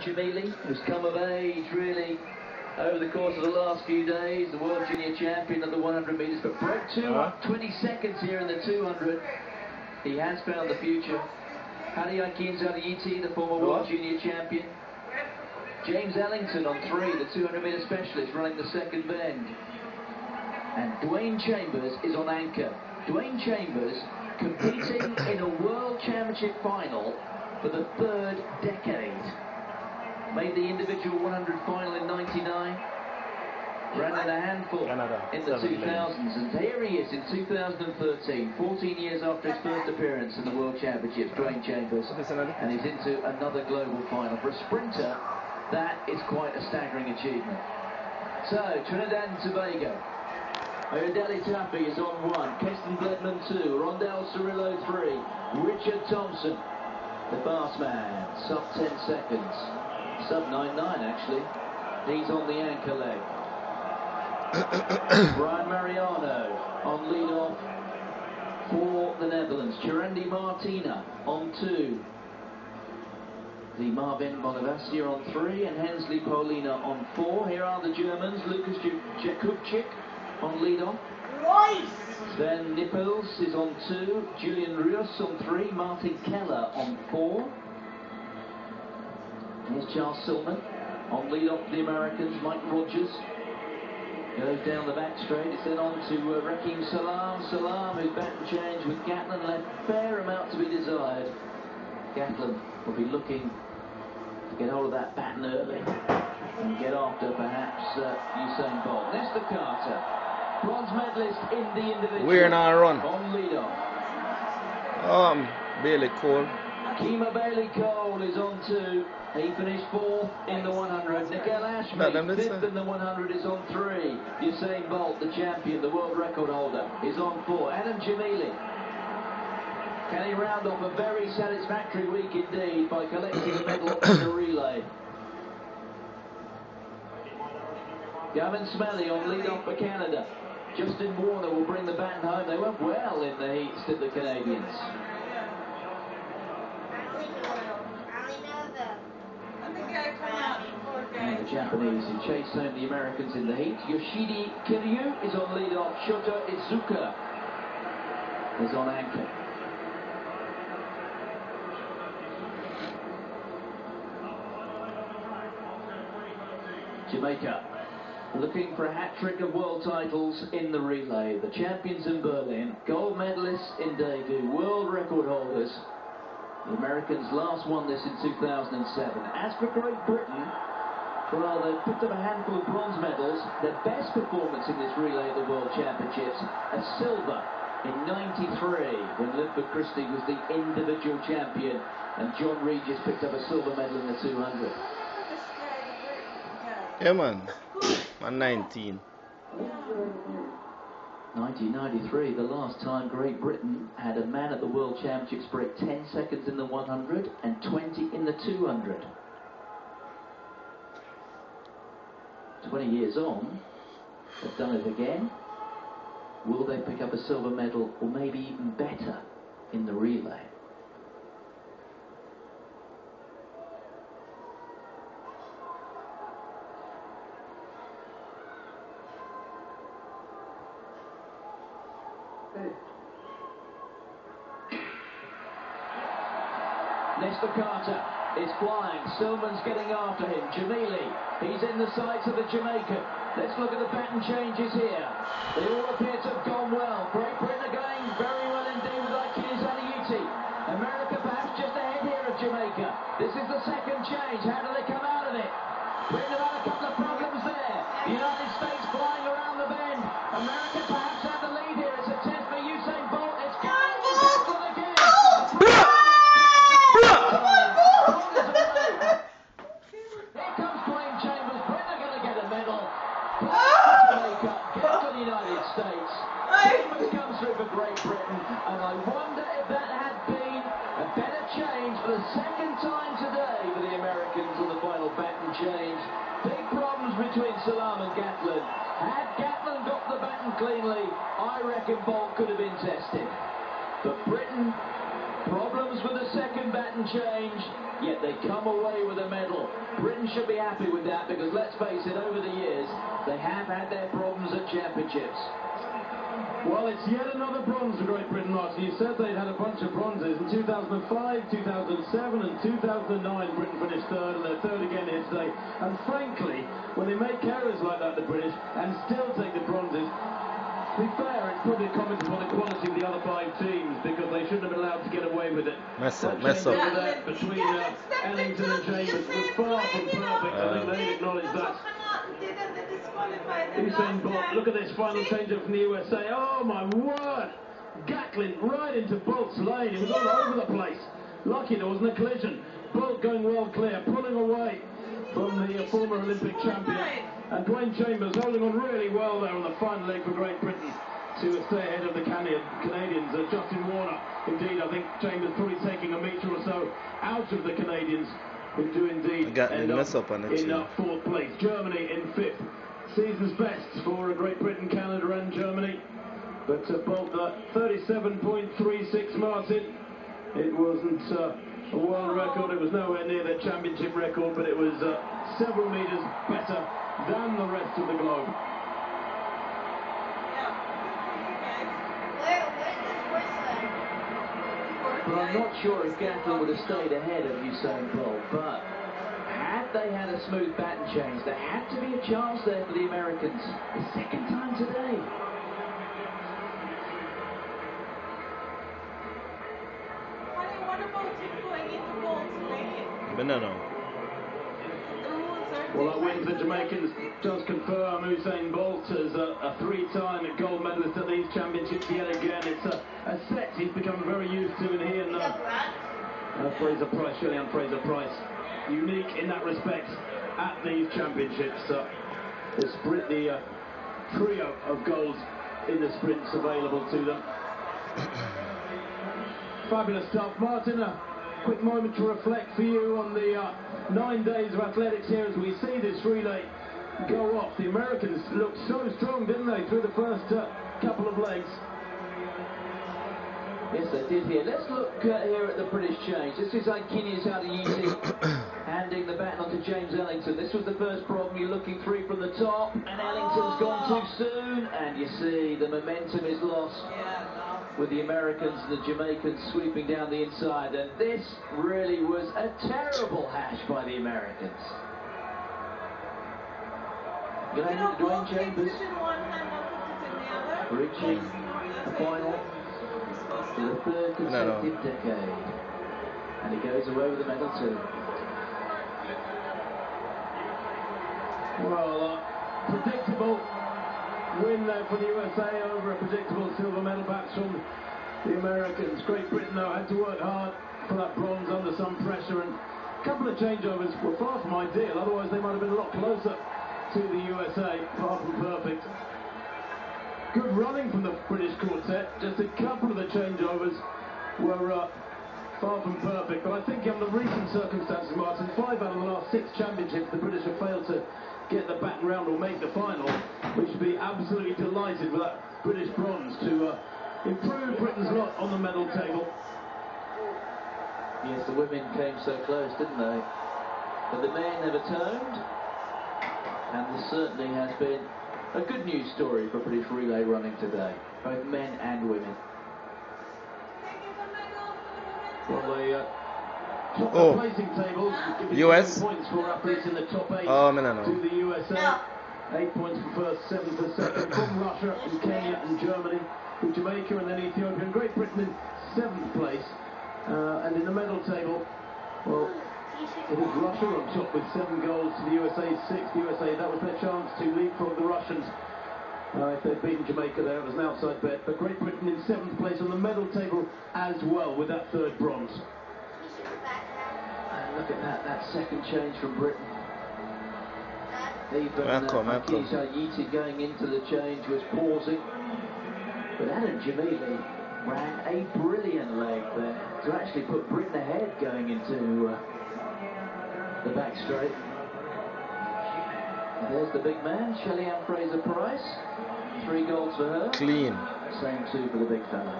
Jamaica, who's come of age really over the course of the last few days, the World Junior Champion of the 100 metres, but broke 20 seconds here in the 200. He has found the future. Hadi Akinzadiyiti, the former World Junior Champion. James Ellington on 3, the 200 metre specialist, running the second bend. And Dwayne Chambers is on anchor. Dwayne Chambers competing in a World Championship final for the 3rd decade. Made the individual 100 final in '99. Ran in a handful in the 2000s. And here he is in 2013, 14 years after his first appearance in the World Championships, Dwayne Chambers. And he's into another global final. For a sprinter, that is quite a staggering achievement. So, Trinidad and Tobago. Oyedele Taffy is on 1, Keston Bledman 2, Rondell Cirillo 3, Richard Thompson, the fast man, sub 10 seconds, sub 9.9 actually. He's on the anchor leg. Brian Mariano on lead off for the Netherlands. Chirendi Martina on 2. The Marvin Monavasier on 3 and Hensley Paulina on 4. Here are the Germans, Lukas Jakubczyk on lead off. Sven Nippels is on 2, Julian Rios on 3, Martin Keller on 4. Here's Charles Silman on lead off for the Americans. Mike Rogers goes down the back straight. It's then on to Rakim Salam. Salam, who's baton change with Gatlin, left fair amount to be desired. Gatlin will be looking to get hold of that baton early and get after perhaps Usain Bolt. Nestor Carter, bronze medalist in the individual. We're in our run. On lead off. Bailey Cole. Kima Bailey Cole is on 2. He finished 4th in the 100. Nickel Ashmead, 5th in the 100, is on 3. Usain Bolt, the champion, the world record holder, is on 4. Adam Jamili. Can he round off a very satisfactory week indeed by collecting a medal in the relay? Gavin Smelly on lead off for Canada. Justin Warner will bring the baton home. They went well in the heats, did the Canadians. And the Japanese who chased home the Americans in the heat. Yoshidi Kiryu is on lead off. Shota Izuka is on anchor. Jamaica looking for a hat-trick of world titles in the relay. The champions in Berlin, gold medalists in debut, world record holders. The Americans last won this in 2007. As for Great Britain, well, they've picked up a handful of bronze medals. Their best performance in this relay at the World Championships, a silver in '93, when Linford Christie was the individual champion, and John Regis picked up a silver medal in the 200. Yeah, man. I'm 19. 1993, the last time Great Britain had a man at the World Championships break 10 seconds in the 100 and 20 in the 200. 20 years on, they've done it again. Will they pick up a silver medal, or maybe even better, in the relay? Nestor Carter is flying. Silman's getting after him. Jamili, he's in the sights of the Jamaican. Let's look at the baton changes here. They all appear to have gone well. Great Britain are going very well indeed with Akinzadiyiti. America perhaps just ahead here of Jamaica. This is the second change. How do they come out of it? Britain have had a couple of problems there. The United States flying around the bend. America perhaps have the lead here. It's a test for Usain Bolt. It's going again. Here comes Dwayne Chambers. Britain are going to get a medal. Jamaica get to the United States. Chambers comes through for Great Britain, and I wonder if that had been a better change for the second time today for the Americans on the final baton change. Big problems between Salam and Gatlin. Had Gatlin got the baton cleanly, I reckon Bolt could have been tested. But Britain, problems with the second baton change, yet they come away with a medal. Britain should be happy with that because, let's face it, over the years, they have had their problems at championships. Well, it's yet another bronze for Great Britain, Martin. You said they'd had a bunch of bronzes. In 2005, 2007 and 2009, Britain finished third, and they're third again here today. And frankly, when they make errors like that, the British, and still take the bronzes, to be fair, it's probably a comment upon the quality of the other 5 teams, because they shouldn't have been allowed to get away with it. Mess up. Between Ellington and Chambers was far from perfect. I think they acknowledge that. Usain Bolt, look at this final change-up from the USA. Oh my word! Gatlin right into Bolt's lane. It was all over the place. Lucky there wasn't a collision. Bolt going well clear, pulling away from the former Olympic champion. And Dwayne Chambers holding on really well there on the final leg for Great Britain to stay ahead of the Canadians. Justin Warner, indeed, I think Chambers probably taking a metre or so out of the Canadians, who do indeed end up in 4th place. Germany in 5th. Season's best for Great Britain, Canada and Germany. But Bolt, 37.36, Martin. It wasn't a world record, it was nowhere near their championship record, but it was several metres better than the rest of the globe. But I'm not sure if Gatlin would have stayed ahead of Usain Bolt, but had they had a smooth baton change, there had to be a chance there for the Americans. The second time today. What about him going into Bolt's lane? No. Well, that win for the Jamaicans does confirm Usain Bolt as a 3-time gold medalist at these championships yet again. It's a set he's become very used to, and he and Fraser Price, unique in that respect at these championships. The trio of golds in the sprints available to them. Fabulous stuff. Martin, a quick moment to reflect for you on the 9 days of athletics here as we see this relay go off. The Americans looked so strong, didn't they, through the first couple of legs? Yes, they did here. Let's look here at the British change. This is Aikini's Adeyemi handing the baton on to James Ellington. This was the first problem. You're looking through from the top, and Ellington's gone too soon, and you see the momentum is lost with the Americans and the Jamaicans sweeping down the inside, and this really was a terrible hash by the Americans. Going into Dwayne Chambers, reaching the final for the 3rd consecutive decade, and he goes away with the medal too. Well, predictable win there for the USA over a predictable silver medal batch from the Americans. Great Britain, though, had to work hard for that bronze under some pressure, and a couple of changeovers were far from ideal, otherwise they might have been a lot closer to the USA, far from perfect. Good running from the British quartet, just a couple of the changeovers were far from perfect, but I think in the recent circumstances, Martin, 5 out of the last 6 championships the British have failed to get the baton round or make the final. We should be absolutely delighted with that British bronze to improve Britain's lot on the medal table. Yes, the women came so close, didn't they? But the men never turned, and there certainly has been a good news story for British relay running today, both men and women. Well, the top placing tables give you US 7 points for athletes in the top 8 no. to the USA. 8 points for first, 7 for second, from Russia and Kenya and Germany, with Jamaica and then Ethiopia, and Great Britain in 7th place. And in the medal table, well, it is Russia on top with 7 golds to the USA 6. The USA, that was their chance to leapfrog the Russians. If they'd beaten Jamaica there, it was an outside bet. But Great Britain in 7th place on the medal table as well, with that 3rd bronze. And look at that second change from Britain. Even Akisa going into the change was pausing. But Adam Jamili ran a brilliant leg there to actually put Britain ahead going into the back straight. And there's the big man, Shelly-Ann Fraser-Price. 3 golds for her. Clean. Same 2 for the big fella.